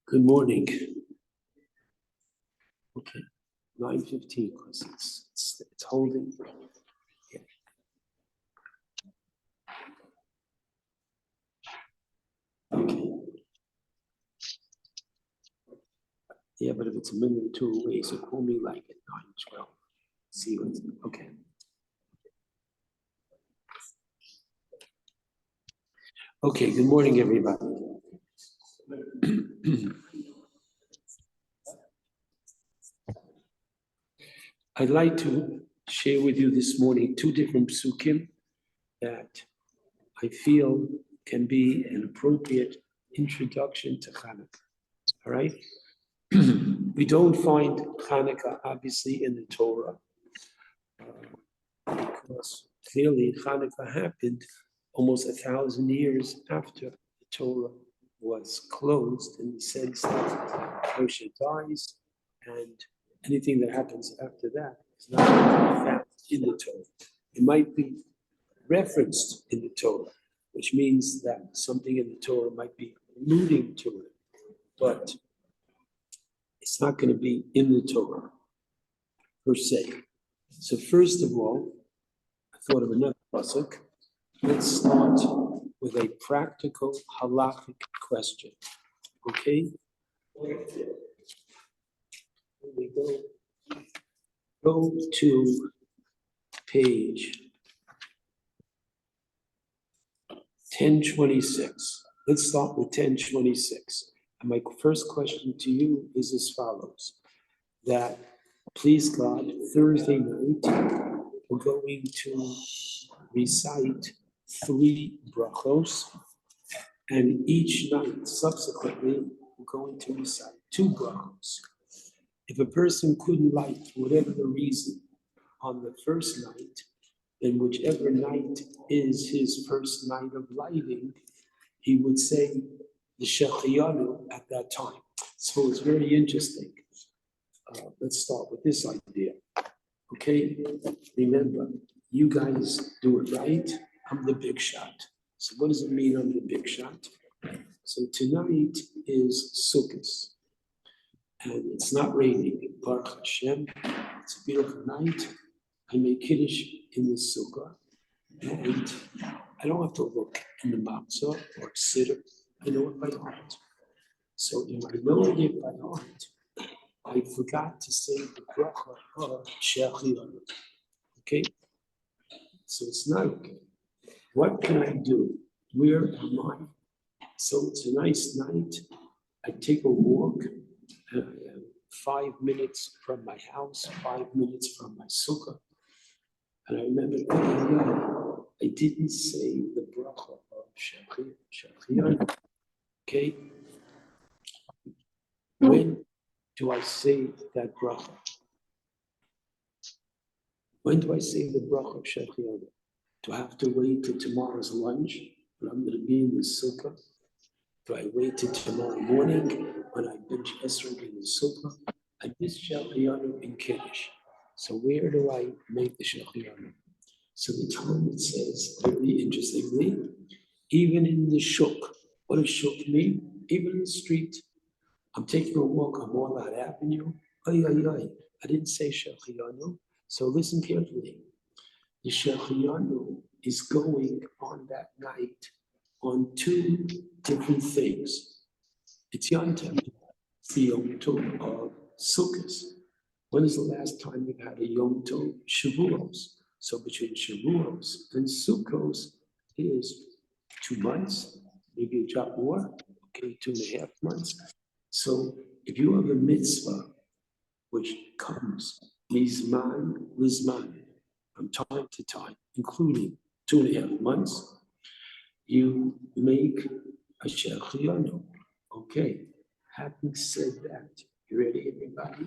Good morning. Okay, 9:15 because it's holding. Yeah. Okay. Yeah, but if it's a minute or two away, so call me like at 9:12. See what's okay. Okay, good morning, everybody. I'd like to share with you this morning two different psukim that I feel can be an appropriate introduction to Hanukkah. All right? We don't find Hanukkah obviously in the Torah because clearly Hanukkah happened almost 1,000 years after the Torah was closed, in the sense that Moshe dies and anything that happens after that is not found in the Torah. It might be referenced in the Torah, which means that something in the Torah might be alluding to it, but it's not going to be in the Torah per se. So first of all, I thought of another pasuk. Let's start with a practical halachic question. Okay? Here we go. Go to page 1026. Let's start with 1026. And my first question to you is as follows: that, please God, Thursday night, we're going to recite 3 brachos, and each night subsequently, we're going to recite 2 brachos. If a person couldn't light, whatever the reason, on the first night, then whichever night is his first night of lighting, he would say the Shechiyanu at that time. So it's very interesting. Let's start with this idea. Okay, remember, you guys do it right. I'm the big shot. So what does it mean I'm the big shot? So tonight is Sukkot, and it's not raining. Baruch Hashem, it's a beautiful night. I make Kiddush in the Sukkah, and I don't have to look in the matzah or siddur. I know it by heart. So if I know it by heart, I forgot to say the bracha of Shechiyanu. Okay? So it's not okay. What can I do? Where am I? So it's a nice night. I take a walk, and I am 5 minutes from my house, 5 minutes from my sukkah. And I remember, I didn't say the bracha of Shechiyanu. Okay? When do I say that bracha? When do I say the bracha of Shechiyanu? Do I have to wait till tomorrow's lunch when I'm going to be in the sukkah? Do I wait till tomorrow morning when I bench esrog in the sukkah? I miss Shechiyanu in Kiddush. So where do I make the Shechiyanu? So the Talmud says, very interestingly, even in the shuk. What does shuk mean? Even in the street. I'm taking a walk on Walnut Avenue. I didn't say Shechiyanu. So listen carefully. The Shechiyanu is going on that night on 2 different things. It's Yom Tov, the Yom Tov of Sukkot. When is the last time you've had a Yom Tov? Shavuos. So between Shavuos and Sukkot is 2 months, maybe a drop more, okay, 2.5 months. So if you have a mitzvah which comes mizman lizman, from time to time, including 2.5 months, you make a Shechiyanu. Okay, having said that, you ready, everybody?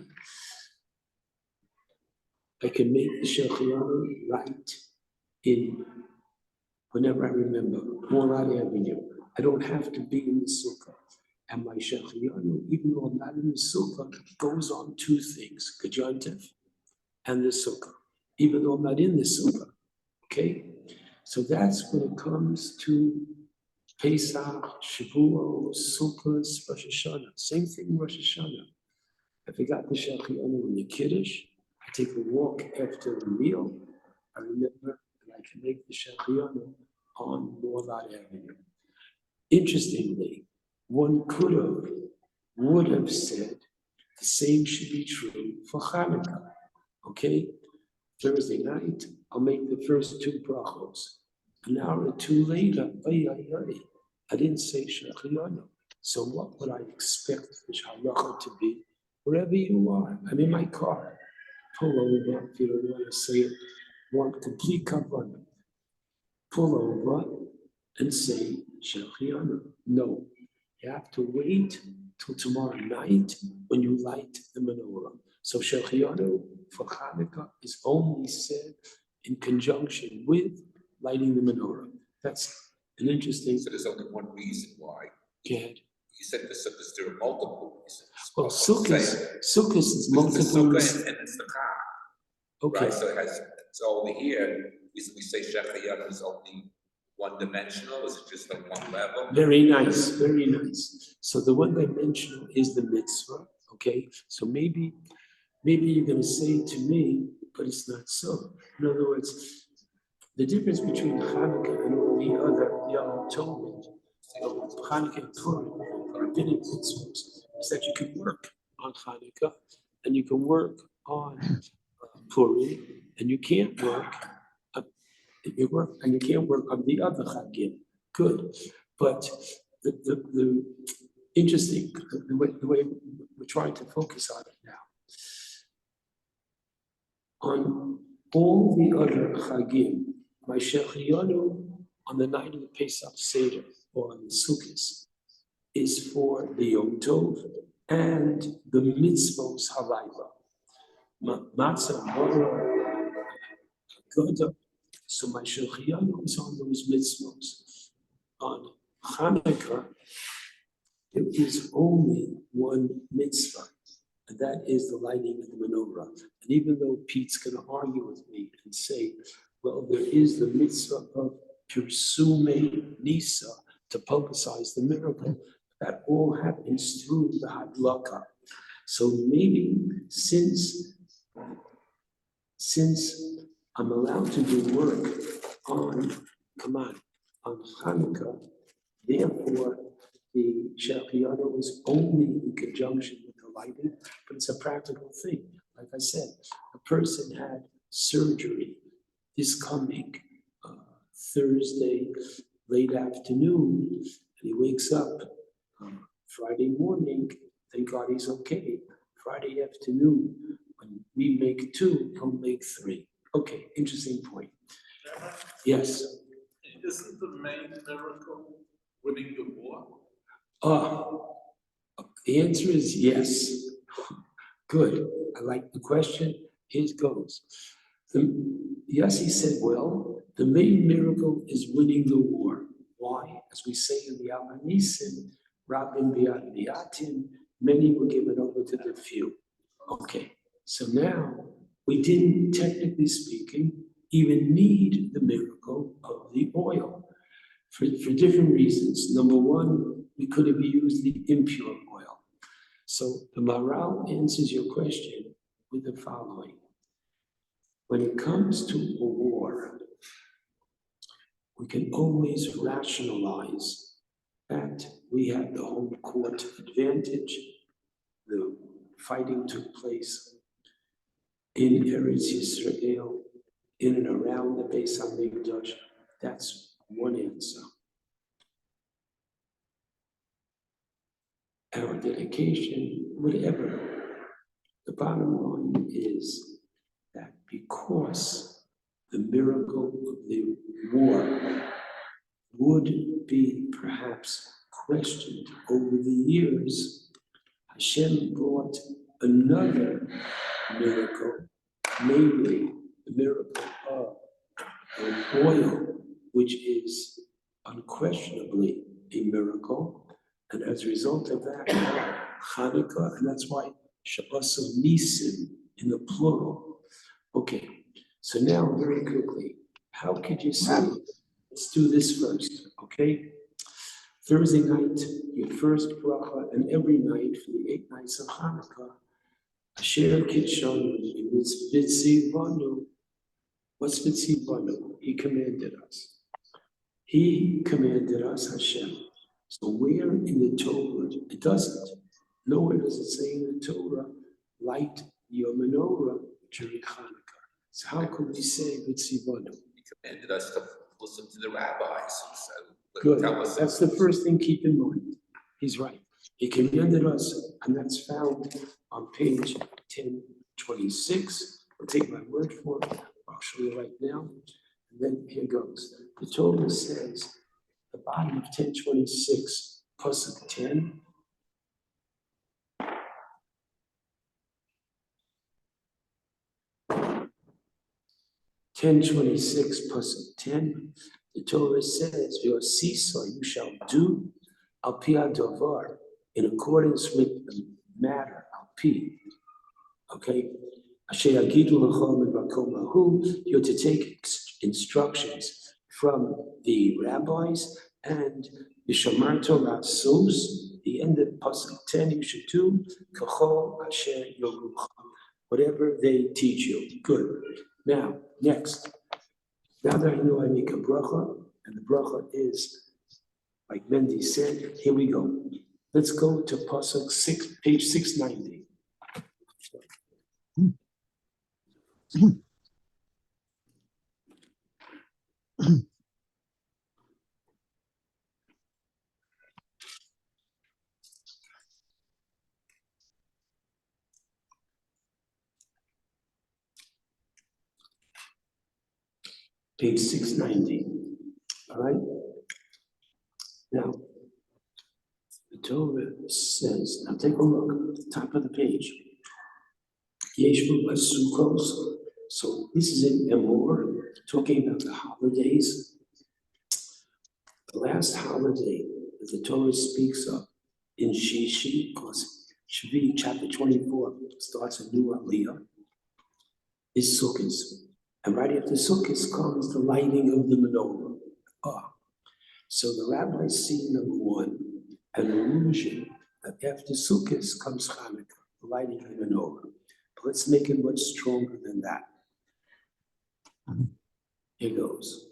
I can make the Shechiyanu right in whenever I remember, Walnut Avenue. I don't have to be in the sukkah. And my Shechianu, even though I'm not in the sukkah, goes on two things, Gajantiv and the sukkah, even though I'm not in the sukkah, okay? So that's when it comes to Pesach, Shavuot, Sukkot, Rosh Hashanah. Same thing in Rosh Hashanah. I forgot the Shechianu in the Kiddush. I take a walk after the meal. I remember that I can make the Shechianu on Morlot Avenue. Interestingly, one would have said the same should be true for Hanukkah. Okay? Thursday night, I'll make the first two brachos. An hour or two later, I didn't say Shechianu. So what would I expect the halacha to be? Wherever you are, I'm in my car. Pull over, if you don't want to say it, want complete kavanah. Pull over and say Shechianu. No, you have to wait till tomorrow night when you light the menorah. So Shechianu for Hanukkah is only said in conjunction with lighting the menorah. That's an interesting. So there's only one reason why. Go ahead. You said the sukkahs, there are multiple reasons. Well, sukkahs is multiple reasons. And it's the Chag. Okay. Right? So it's over here. We say Shechianu is only one-dimensional. Is it just on one level? Very nice, very nice. So the one-dimensional is the mitzvah. Okay. So maybe you're going to say to me, but it's not so. In other words, the difference between Hanukkah and all the other Yom Tovim, Hanukkah and Purim, rabbinic mitzvahs, is that you can work on Hanukkah and you can work on Purim, and you can't work. You can't work on the other Chagim. Good, but the interesting the way we're trying to focus on it now. On all the other Chagim, my Shechianu on the night of the Pesach Seder or on the Sukkot is for the Yom Tov and the mitzvos halayla. Matzah, Morah, Goda. So my Shechianu is on those mitzvos. On Hanukkah, there is only one mitzvah, and that is the lighting of the menorah. And even though Pete's going to argue with me and say, well, there is the mitzvah of Pirsume Nisa to publicize the miracle, that all happens through the Hadlaka. So maybe since I'm allowed to do work on Hanukkah, therefore the Shechianu is only in conjunction with the lighting, but it's a practical thing. Like I said, a person had surgery this coming Thursday late afternoon, and he wakes up Friday morning, thank God he's okay. Friday afternoon, when we make two, he'll make three. Okay, interesting point. Yes. Isn't the main miracle winning the war? The answer is yes. Good. I like the question. Here it goes. Yossi said, well, the main miracle is winning the war. Why? As we say in the Al-Hanisim, Rabin Biad Biatin, many were given over to the few. Okay, so now we didn't, technically speaking, even need the miracle of the oil for different reasons. Number one, we could have used the impure oil. So the Maharal answers your question with the following. When it comes to a war, we can always rationalize that we have the home court advantage. The fighting took place in Eretz Yisrael, in and around the Beis HaMikdash. That's one answer. Our dedication, whatever. The bottom line is that because the miracle of the war would be perhaps questioned over the years, Hashem brought another miracle, namely the miracle of an oil, which is unquestionably a miracle, And as a result of that, Hanukkah, and that's why Shabbos Nisim in the plural. Okay, so now very quickly, how could you say, let's do this first, okay? Thursday night, your first bracha, and every night for the 8 nights of Hanukkah, Asher Kitshon Mitzvanu. What's Mitzvanu? He commanded us. He commanded us, Hashem. So where in the Torah, it doesn't. Nowhere does it say in the Torah, light your menorah during Hanukkah. So how could we say Mitzvanu? He commanded us to listen to the rabbis who said, Good, tell us. that's the first thing, keep in mind. He's right. He commanded us, and that's found on page 1026. I'll take my word for it. I'll show you right now. And then here goes. The Torah says, the bottom of 1026, pasuk 10. Pasuk 10, the Torah says, your sisa, you shall do al pi davar, in accordance with the matter, al pi. Okay? You're to take instructions from the rabbis, and Yishamar Torah Sos, the end of pasuk 10, you should do kachol asher yorucha, whatever they teach you. Good. Now, next. Now that I know I make a bracha, and the bracha is, like Mendy said, here we go. Let's go to pasuk 6, page 690. Page 690. All right? Now, the Torah says, now take a look at the top of the page. Yeshua Sukkos. So this is in Emor, talking about the holidays. The last holiday that the Torah speaks of in Shishi, because Shvi chapter 24 starts a new Aliyah, is Sukkot. And right after Sukkot comes the lighting of the menorah. So the rabbis see, number one, an illusion that after Sukkot comes Hanukkah, the lighting of the menorah. But let's make it much stronger than that. Here goes.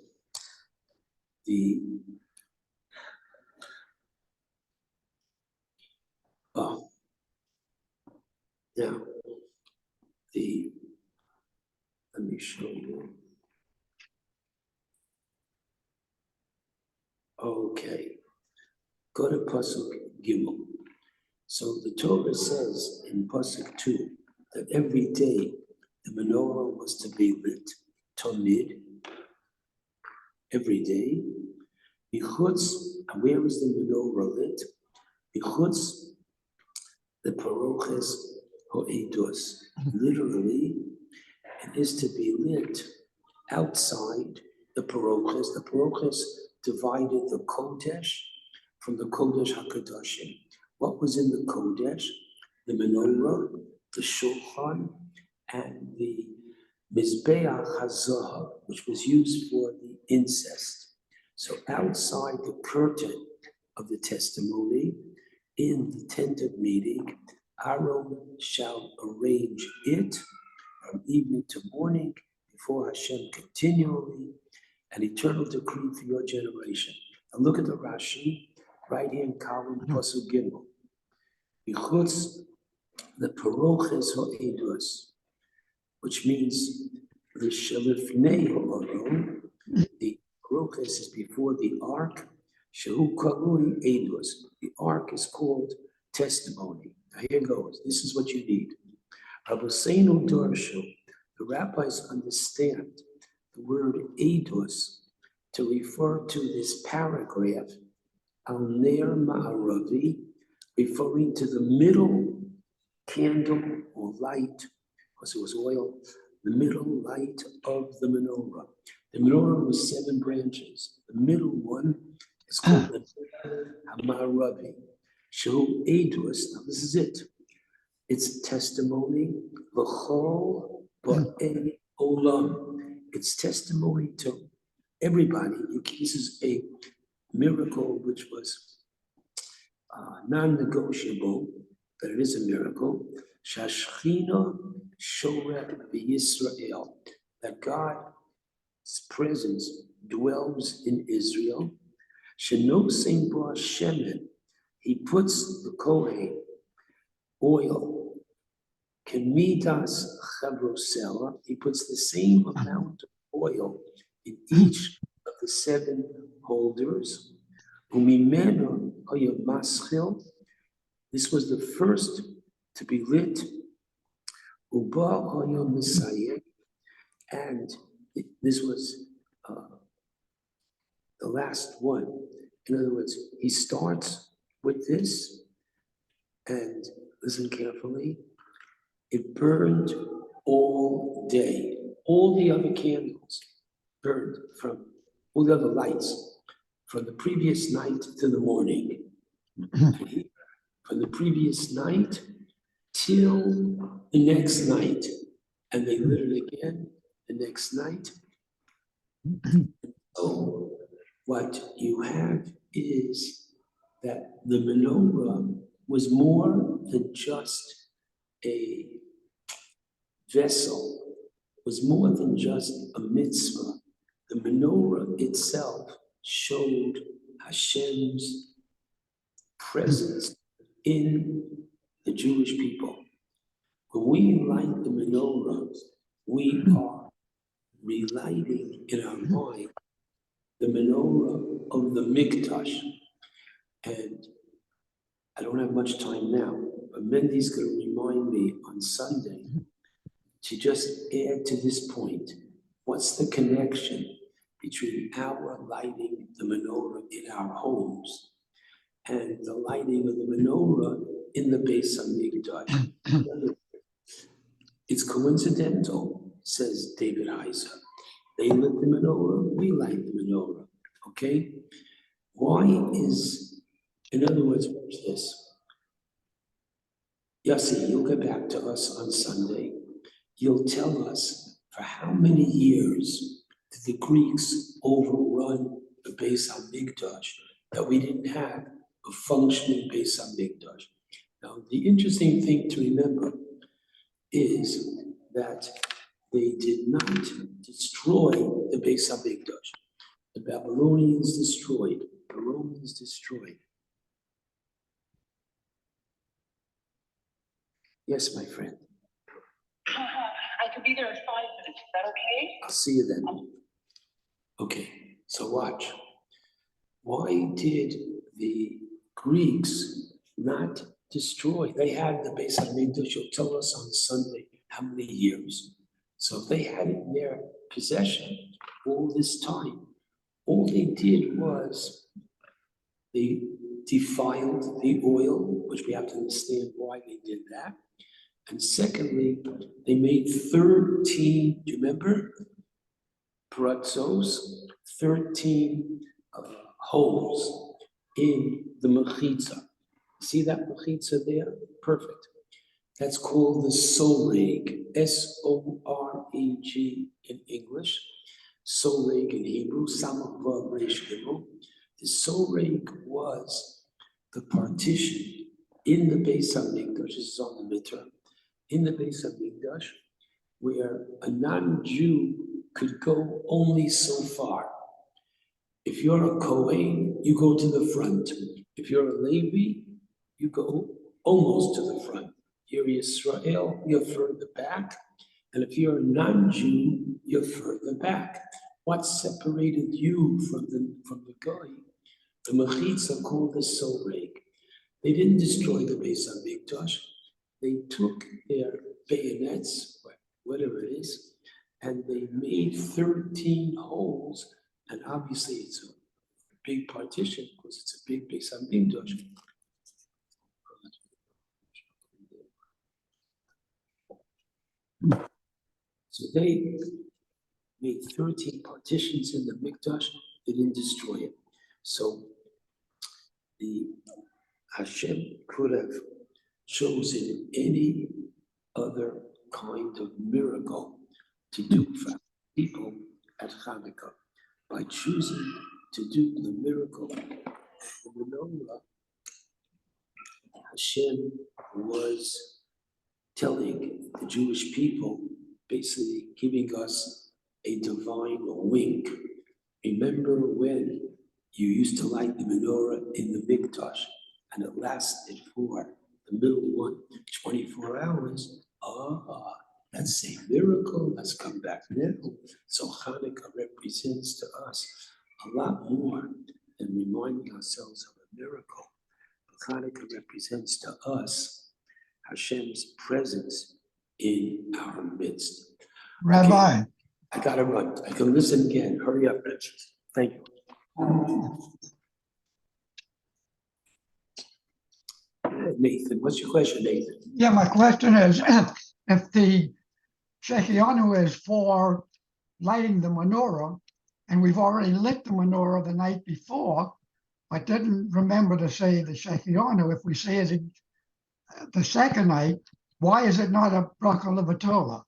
Now, let me show you. Okay, go to pasuk Gimel. So the Torah says in pasuk 2 that every day the menorah was to be lit, tamid, every day. Bichutz, and where is the menorah lit? Bichutz, the paroches ho'edus. Literally, it is to be lit outside the paroches. The paroches divided the Kodesh from the Kodesh HaKadoshim. What was in the Kodesh? The menorah, the shulchan, and the Mizbeach HaZahav, which was used for the incest. So outside the curtain of the testimony, in the tent of meeting, Aaron shall arrange it from evening to morning before Hashem continually, an eternal decree for your generation. And look at the Rashi, right-hand column, pasuk Gimel. Bichutz, the paroches ho'edus, which means the shelifnei ha'oron, the paroches is before the ark, shehu karui edus. The ark is called testimony. Now here goes. This is what you need. Rabbeinu Darshu, the rabbis understand the word edus to refer to this paragraph, al ner ma'aravi, referring to the middle candle or light, because it was oil, the middle light of the menorah. The menorah was 7 branches. The middle one is called the Hamaravi. Shehu Edus, now this is it. It's testimony, v'chol ba'ei olam. It's testimony to everybody. This is a miracle which was non-negotiable, but it is a miracle. Shashchina shoret b'Yisrael, that God's presence dwells in Israel. Shenosim ba shemen, he puts the Kohen oil. Kemidas chavrosela, he puts the same amount of oil in each of the 7 holders. Umimeno hoya maschil, this was the first to be lit. Uba hoya misayeh, and this was the last one. In other words, he starts with this, and listen carefully, it burned all day. All the other candles burned from all the other lights from the previous night to the morning. From the previous night till the next night. And they lit it again the next night. So what you have is that the menorah was more than just a vessel, was more than just a mitzvah. The menorah itself showed Hashem's presence in the Jewish people. When we light the menorah, we are relighting in our mind the menorah of the Mikdash. And I don't have much time now, but Mendy's going to remind me on Sunday to just add to this point, what's the connection between our lighting the menorah in our homes and the lighting of the menorah in the Beis HaMikdash? It's coincidental, says David Heiser. They lit the menorah, we light the menorah, okay? Why is, in other words, watch this. Yossi, you'll get back to us on Sunday. You'll tell us for how many years did the Greeks overrun the Beis HaMikdash that we didn't have a functioning Beis HaMikdash. Now, the interesting thing to remember is that they did not destroy the Beis HaMikdash. The Babylonians destroyed, the Romans destroyed. Yes, my friend. I could be there in 5 minutes. Is that okay? I'll see you then. Okay, so watch. Why did the Greeks not destroy? They had the Beis HaMikdash. You'll tell us on Sunday how many years. So if they had it in their possession all this time, all they did was they defiled the oil, which we have to understand why they did that. And secondly, they made 13, do you remember? Pratzos, 13 holes in the mechitza. See that mechitza there? Perfect. That's called the soreg, S-O-R-E-G in English, soreg in Hebrew, samach vav resh gimel. The soreg was the partition in the Beis HaMikdash, this is on the midterm, in the Beis HaMikdash, where a non-Jew could go only so far. If you're a Kohen, you go to the front. If you're a Levi, you go almost to the front. You're Yisrael, you're further back. And if you're a non-Jew, you're further back. What separated you from the guy? The mechitza called the soreg. They didn't destroy the Beis HaMikdash. They took their bayonets, whatever it is, and they made 13 holes. And obviously it's a big partition because it's a big Beis HaMikdash. So they made 13 partitions in the Mikdash. They didn't destroy it. So the Hashem could have chosen any other kind of miracle to do for people at Hanukkah. By choosing to do the miracle of the menorah, Hashem was telling the Jewish people, basically giving us a divine wink. Remember when you used to light the menorah in the Mikdash and it lasted for the middle one, 24 hours? That's a miracle that's come back now. So Hanukkah represents to us a lot more than reminding ourselves of a miracle. But Hanukkah represents to us Hashem's presence in our midst. Rabbi, I gotta run. I can listen again. Hurry up, Rich. Thank you. Nathan, what's your question, Nathan? yeah, my question is, if the Shechianu is for lighting the menorah, and we've already lit the menorah the night before, but didn't remember to say the Shechianu, if we say it the second night, why is it not a bracha levatola?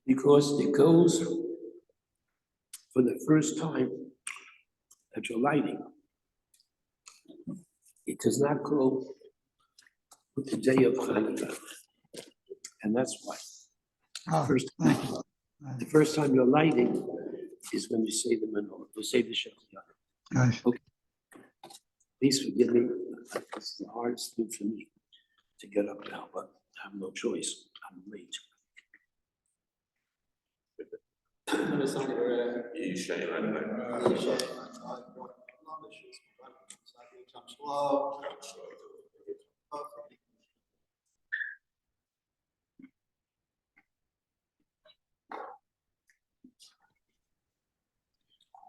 Because it goes for the first time that you're lighting. It does not go with the day of Hanukkah. And that's why. Oh, First, thank you. the first time you're lighting is when you say the menorah, you say the Shechianu. Nice. Please forgive me. It's the hardest thing for me to get up now, but I have no choice. I'm late.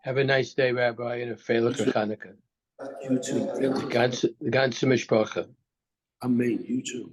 Have a nice day, Rabbi, and a feilich Hanukkah. You too. The ganze Mishpacha. Amen. You too.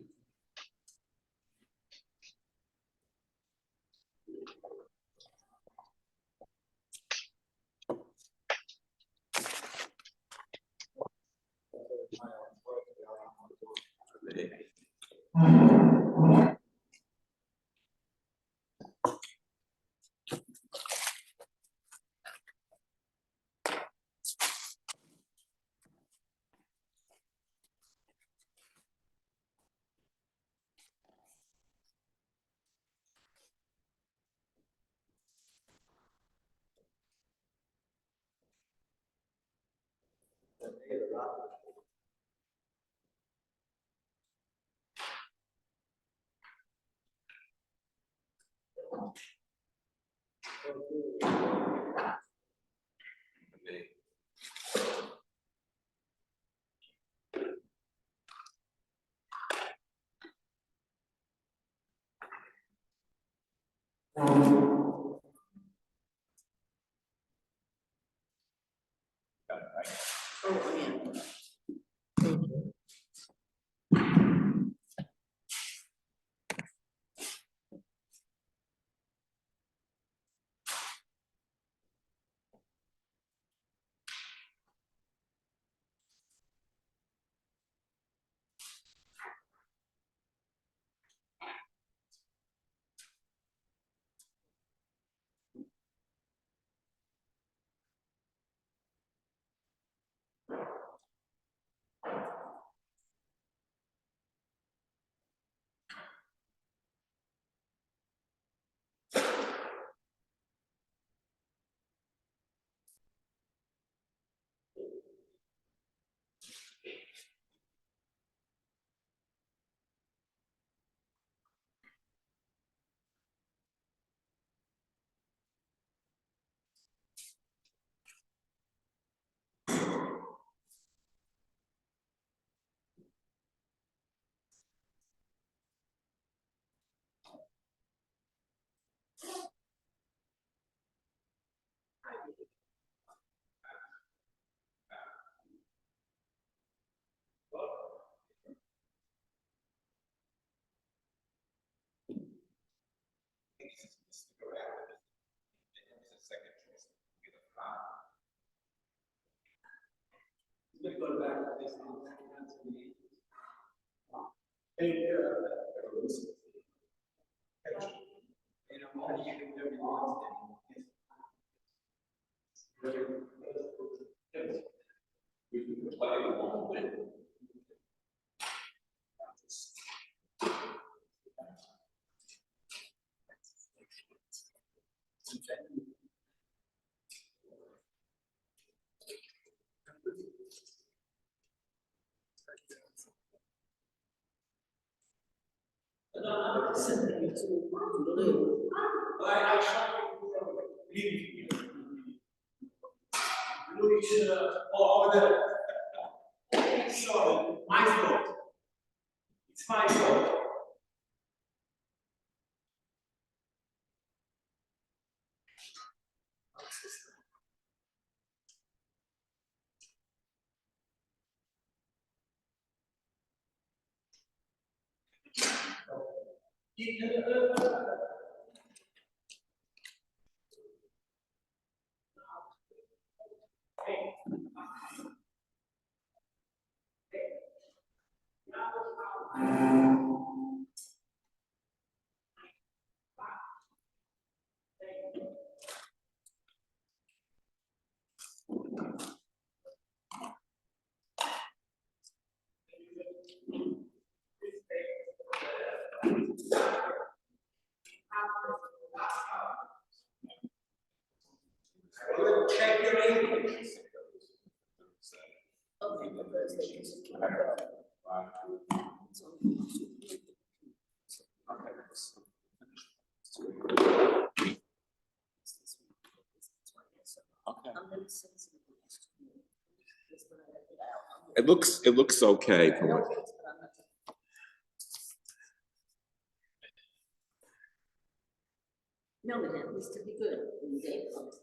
Check your English. It looks okay from what. No, but that was to be good when the day comes.